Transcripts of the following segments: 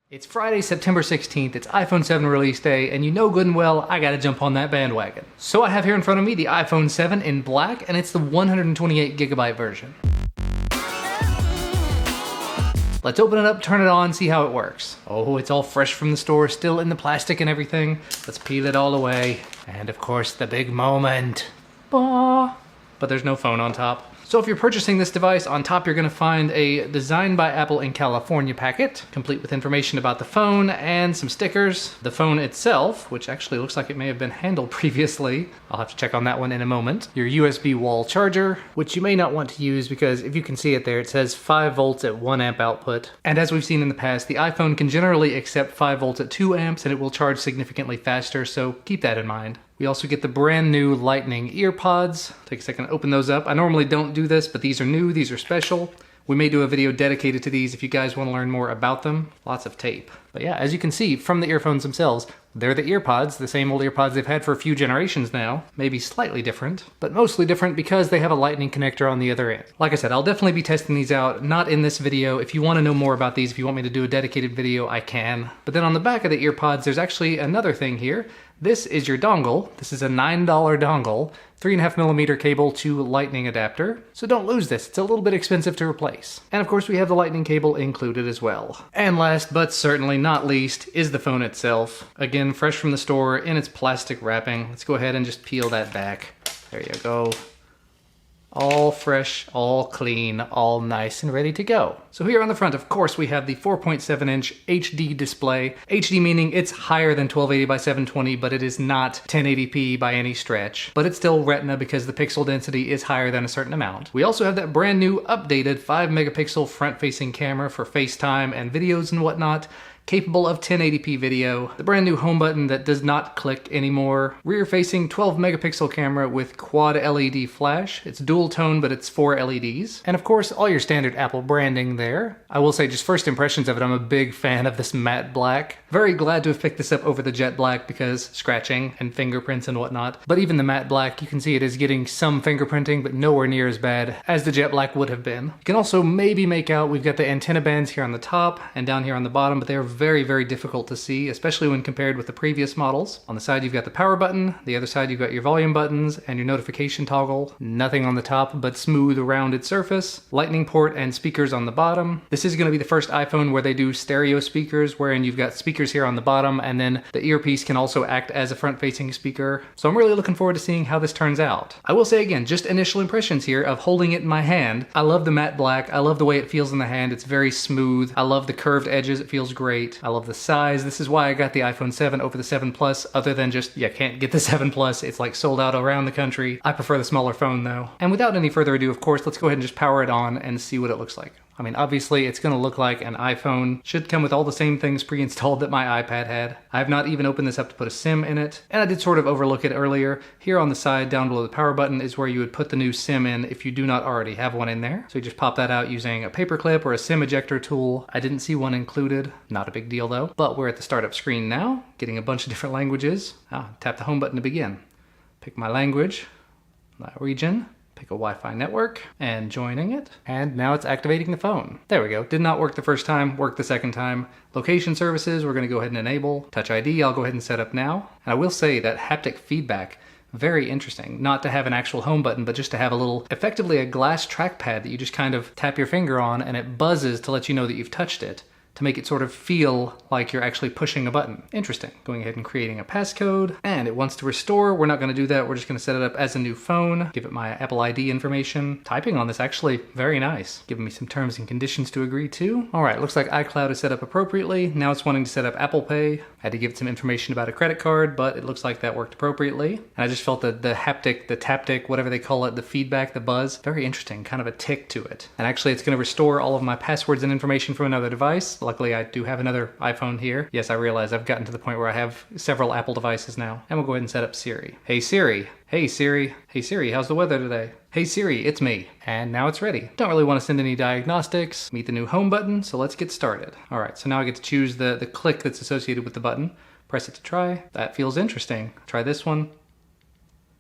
It's Friday, September 16th, it's iPhone 7 release day, and you know good and well I gotta jump on that bandwagon. So I have here in front of me the iPhone 7 in black, and it's the 128GB version. Let's open it up, turn it on, see how it works. Oh, it's all fresh from the store, still in the plastic and everything. Let's peel it all away. And of course, the big moment. Bah! But there's no phone on top. So if you're purchasing this device, on top you're going to find a Designed by Apple in California packet, complete with information about the phone and some stickers. The phone itself, which actually looks like it may have been handled previously. I'll have to check on that one in a moment. Your USB wall charger, which you may not want to use because if you can see it there, it says 5 volts at 1 amp output. And as we've seen in the past, the iPhone can generally accept 5 volts at 2 amps and it will charge significantly faster, so keep that in mind. We also get the brand new Lightning ear pods. Take a second to open those up. I normally don't do this, but these are new, these are special. We may do a video dedicated to these if you guys want to learn more about them. Lots of tape. But yeah, as you can see from the earphones themselves, they're the ear pods, the same old ear pods they've had for a few generations now. Maybe slightly different, but mostly different because they have a lightning connector on the other end. Like I said, I'll definitely be testing these out, not in this video. If you want to know more about these, if you want me to do a dedicated video, I can. But then on the back of the ear pods, there's actually another thing here. This is your dongle. This is a $9 dongle, 3.5mm cable to lightning adapter. So don't lose this, it's a little bit expensive to replace. And of course we have the lightning cable included as well. And last but certainly not least is the phone itself. Again, fresh from the store in its plastic wrapping. Let's go ahead and just peel that back. There you go. All fresh, all clean, all nice and ready to go. So here on the front, of course, we have the 4.7-inch HD display. HD meaning it's higher than 1280 by 720, but it is not 1080p by any stretch. But it's still Retina because the pixel density is higher than a certain amount. We also have that brand new updated 5-megapixel front-facing camera for FaceTime and videos and whatnot, capable of 1080p video, the brand new home button that does not click anymore, rear-facing 12-megapixel camera with quad LED flash. It's dual tone, but it's 4 LEDs. And of course, all your standard Apple branding there. I will say, just first impressions of it, I'm a big fan of this matte black. Very glad to have picked this up over the jet black because scratching and fingerprints and whatnot. But even the matte black, you can see it is getting some fingerprinting, but nowhere near as bad as the jet black would have been. You can also maybe make out we've got the antenna bands here on the top and down here on the bottom, but they're very, very difficult to see, especially when compared with the previous models. On the side, you've got the power button. The other side, you've got your volume buttons and your notification toggle. Nothing on the top, but smooth, rounded surface. Lightning port and speakers on the bottom. This is going to be the first iPhone where they do stereo speakers, wherein you've got speakers here on the bottom, and then the earpiece can also act as a front-facing speaker. So I'm really looking forward to seeing how this turns out. I will say again, just initial impressions here of holding it in my hand. I love the matte black. I love the way it feels in the hand. It's very smooth. I love the curved edges. It feels great. I love the size. This is why I got the iPhone 7 over the 7 Plus, other than just, you can't get the 7 Plus. It's like sold out around the country. I prefer the smaller phone though. And without any further ado, of course, let's go ahead and just power it on and see what it looks like. I mean, obviously it's gonna look like an iPhone. Should come with all the same things pre-installed that my iPad had. I have not even opened this up to put a SIM in it. And I did sort of overlook it earlier. Here on the side, down below the power button, is where you would put the new SIM in if you do not already have one in there. So you just pop that out using a paper clip or a SIM ejector tool. I didn't see one included. Not a big deal though. But we're at the startup screen now, getting a bunch of different languages. Tap the home button to begin. Pick my language, my region. Pick a Wi-Fi network, and joining it. And now it's activating the phone. There we go. Did not work the first time, worked the second time. Location services, we're gonna go ahead and enable. Touch ID, I'll go ahead and set up now. And I will say that haptic feedback, very interesting. Not to have an actual home button, but just to have a little, effectively a glass trackpad that you just kind of tap your finger on and it buzzes to let you know that you've touched it, to make it sort of feel like you're actually pushing a button. Interesting. Going ahead and creating a passcode, and it wants to restore. We're not gonna do that. We're just gonna set it up as a new phone, give it my Apple ID information. Typing on this actually very nice. Giving me some terms and conditions to agree to. All right, looks like iCloud is set up appropriately. Now it's wanting to set up Apple Pay. Had to give it some information about a credit card, but it looks like that worked appropriately. And I just felt that the haptic, the taptic, whatever they call it, the feedback, the buzz, very interesting, kind of a tick to it. And actually it's gonna restore all of my passwords and information from another device. Luckily, I do have another iPhone here. Yes, I realize I've gotten to the point where I have several Apple devices now. And we'll go ahead and set up Siri. Hey Siri. Hey Siri. Hey Siri, how's the weather today? Hey Siri, it's me. And now it's ready. Don't really want to send any diagnostics. Meet the new home button, so let's get started. All right, so now I get to choose the click that's associated with the button. Press it to try. That feels interesting. Try this one.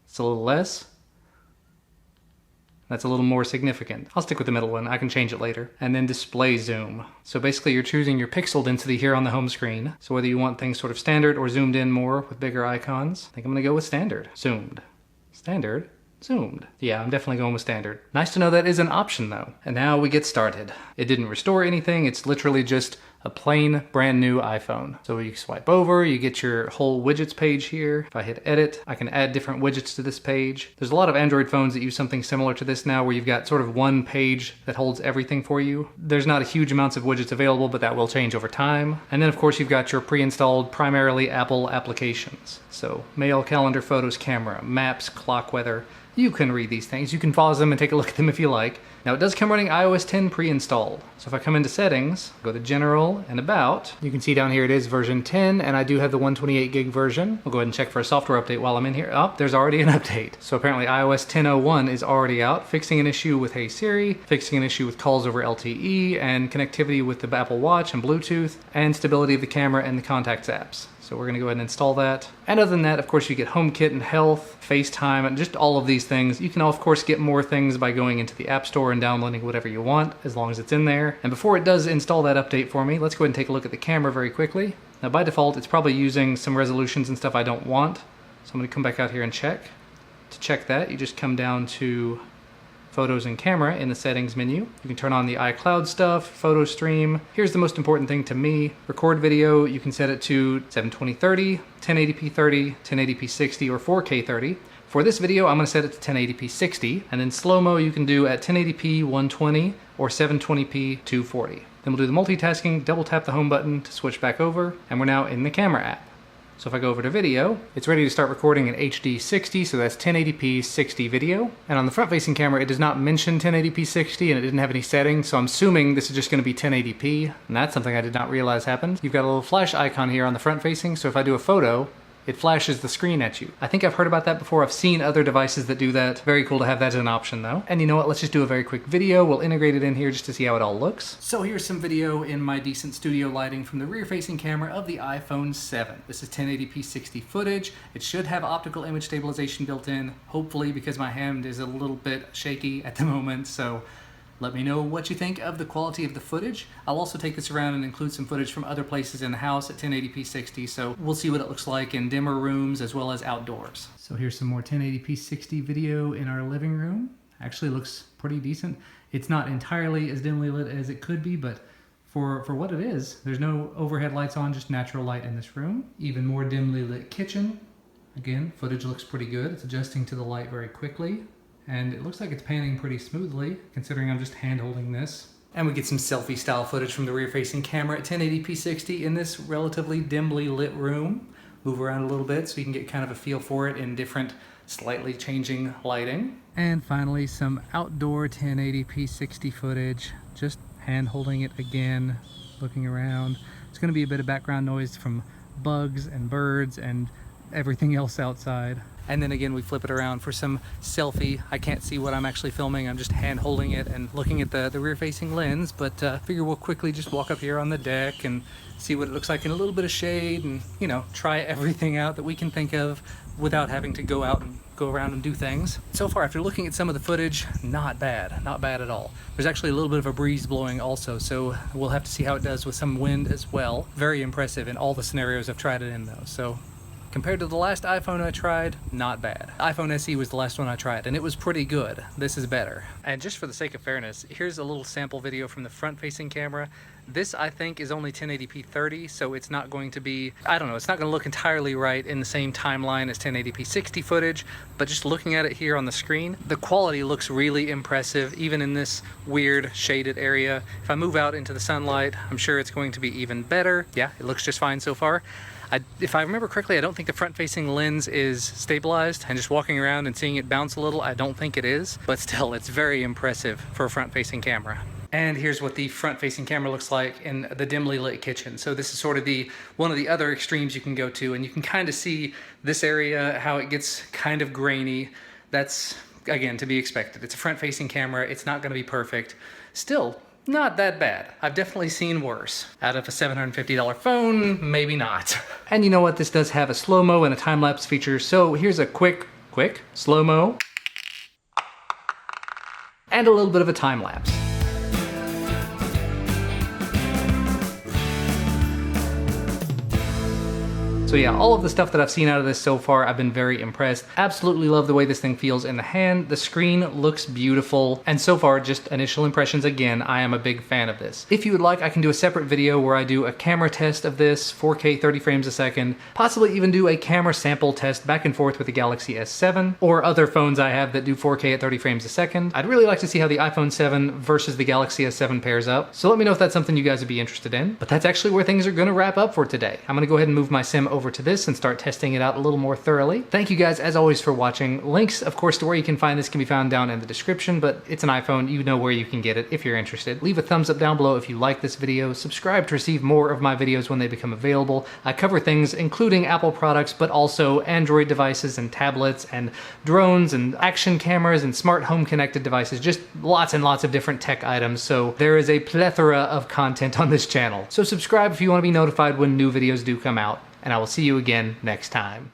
It's a little less. That's a little more significant. I'll stick with the middle one. I can change it later. And then display zoom. So basically you're choosing your pixel density here on the home screen. So whether you want things sort of standard or zoomed in more with bigger icons, I think I'm gonna go with standard. Zoomed. Standard. Zoomed. Yeah, I'm definitely going with standard. Nice to know that is an option though. And now we get started. It didn't restore anything. It's literally just a plain brand new iPhone. So you swipe over, you get your whole widgets page here. If I hit edit, I can add different widgets to this page. There's a lot of Android phones that use something similar to this now, where you've got sort of one page that holds everything for you. There's not a huge amounts of widgets available, but that will change over time. And then of course you've got your pre-installed primarily Apple applications. So mail, calendar, photos, camera, maps, clock, weather. You can read these things. You can pause them and take a look at them if you like. Now it does come running iOS 10 pre-installed. So if I come into settings, go to general and about, you can see down here it is version 10 and I do have the 128 gig version. We'll go ahead and check for a software update while I'm in here. Oh, there's already an update. So apparently iOS 10.01 is already out, fixing an issue with Hey Siri, fixing an issue with calls over LTE and connectivity with the Apple Watch and Bluetooth, and stability of the camera and the contacts apps. So we're gonna go ahead and install that. And other than that, of course, you get HomeKit and Health, FaceTime, and just all of these things. You can, of course, get more things by going into the App Store and downloading whatever you want, as long as it's in there. And before it does install that update for me, let's go ahead and take a look at the camera very quickly. Now, by default, it's probably using some resolutions and stuff I don't want. So I'm gonna come back out here and check. To check that, you just come down to Photos and Camera in the settings menu. You can turn on the iCloud stuff, photo stream. Here's the most important thing to me. Record video, you can set it to 720-30, 1080p 30, 1080p 60, or 4K 30. For this video, I'm gonna set it to 1080p 60, and then slow-mo you can do at 1080p 120 or 720p 240. Then we'll do the multitasking, double tap the home button to switch back over, and we're now in the camera app. So if I go over to video, it's ready to start recording in HD 60, so that's 1080p 60 video. And on the front-facing camera, it does not mention 1080p 60, and it didn't have any settings, so I'm assuming this is just gonna be 1080p, and that's something I did not realize happened. You've got a little flash icon here on the front-facing, so if I do a photo, it flashes the screen at you. I think I've heard about that before. I've seen other devices that do that. Very cool to have that as an option though. And you know what, let's just do a very quick video. We'll integrate it in here just to see how it all looks. So here's some video in my decent studio lighting from the rear-facing camera of the iPhone 7. This is 1080p 60 footage. It should have optical image stabilization built in, hopefully, because my hand is a little bit shaky at the moment, so let me know what you think of the quality of the footage. I'll also take this around and include some footage from other places in the house at 1080p 60, so we'll see what it looks like in dimmer rooms as well as outdoors. So here's some more 1080p 60 video in our living room. Actually looks pretty decent. It's not entirely as dimly lit as it could be, but for what it is, there's no overhead lights on, just natural light in this room. Even more dimly lit kitchen. Again, footage looks pretty good. It's adjusting to the light very quickly. And it looks like it's panning pretty smoothly, considering I'm just hand-holding this. And we get some selfie-style footage from the rear-facing camera at 1080p 60 in this relatively dimly lit room. Move around a little bit so you can get kind of a feel for it in different, slightly changing lighting. And finally, some outdoor 1080p 60 footage, just hand-holding it again, looking around. It's gonna be a bit of background noise from bugs and birds and everything else outside. And then again, we flip it around for some selfie. I can't see what I'm actually filming. I'm just hand holding it and looking at the rear facing lens, but figure we'll quickly just walk up here on the deck and see what it looks like in a little bit of shade and, you know, try everything out that we can think of without having to go out and go around and do things. So far, after looking at some of the footage, not bad at all. There's actually a little bit of a breeze blowing also, so we'll have to see how it does with some wind as well. Very impressive in all the scenarios I've tried it in though, so compared to the last iPhone I tried, not bad. iPhone SE was the last one I tried, and it was pretty good. This is better. And just for the sake of fairness, here's a little sample video from the front-facing camera. This, I think, is only 1080p 30, so it's not going to be, I don't know, it's not going to look entirely right in the same timeline as 1080p 60 footage, but just looking at it here on the screen, the quality looks really impressive, even in this weird shaded area. If I move out into the sunlight, I'm sure it's going to be even better. Yeah, it looks just fine so far. If I remember correctly, I don't think the front-facing lens is stabilized, and just walking around and seeing it bounce a little, I don't think it is, but still, it's very impressive for a front-facing camera. And here's what the front-facing camera looks like in the dimly lit kitchen. So this is sort of one of the other extremes you can go to, and you can kind of see this area, how it gets kind of grainy. That's, again, to be expected. It's a front-facing camera. It's not going to be perfect. Still, not that bad. I've definitely seen worse. Out of a $750 phone, maybe not. And you know what? This does have a slow-mo and a time-lapse feature, so here's a quick slow-mo. and a little bit of a time lapse. So yeah, all of the stuff that I've seen out of this so far, I've been very impressed. Absolutely love the way this thing feels in the hand. The screen looks beautiful. And so far, just initial impressions again, I am a big fan of this. If you would like, I can do a separate video where I do a camera test of this, 4K 30 frames a second, possibly even do a camera sample test back and forth with the Galaxy S7 or other phones I have that do 4K at 30 frames a second. I'd really like to see how the iPhone 7 versus the Galaxy S7 pairs up. So let me know if that's something you guys would be interested in. But that's actually where things are gonna wrap up for today. I'm gonna go ahead and move my sim over to this and start testing it out a little more thoroughly. Thank you guys as always for watching. Links, of course, to where you can find this can be found down in the description, but it's an iPhone, you know where you can get it if you're interested. Leave a thumbs up down below if you like this video. Subscribe to receive more of my videos when they become available. I cover things including Apple products, but also Android devices and tablets and drones and action cameras and smart home connected devices, just lots and lots of different tech items. So there is a plethora of content on this channel. So subscribe if you want to be notified when new videos do come out. And I will see you again next time.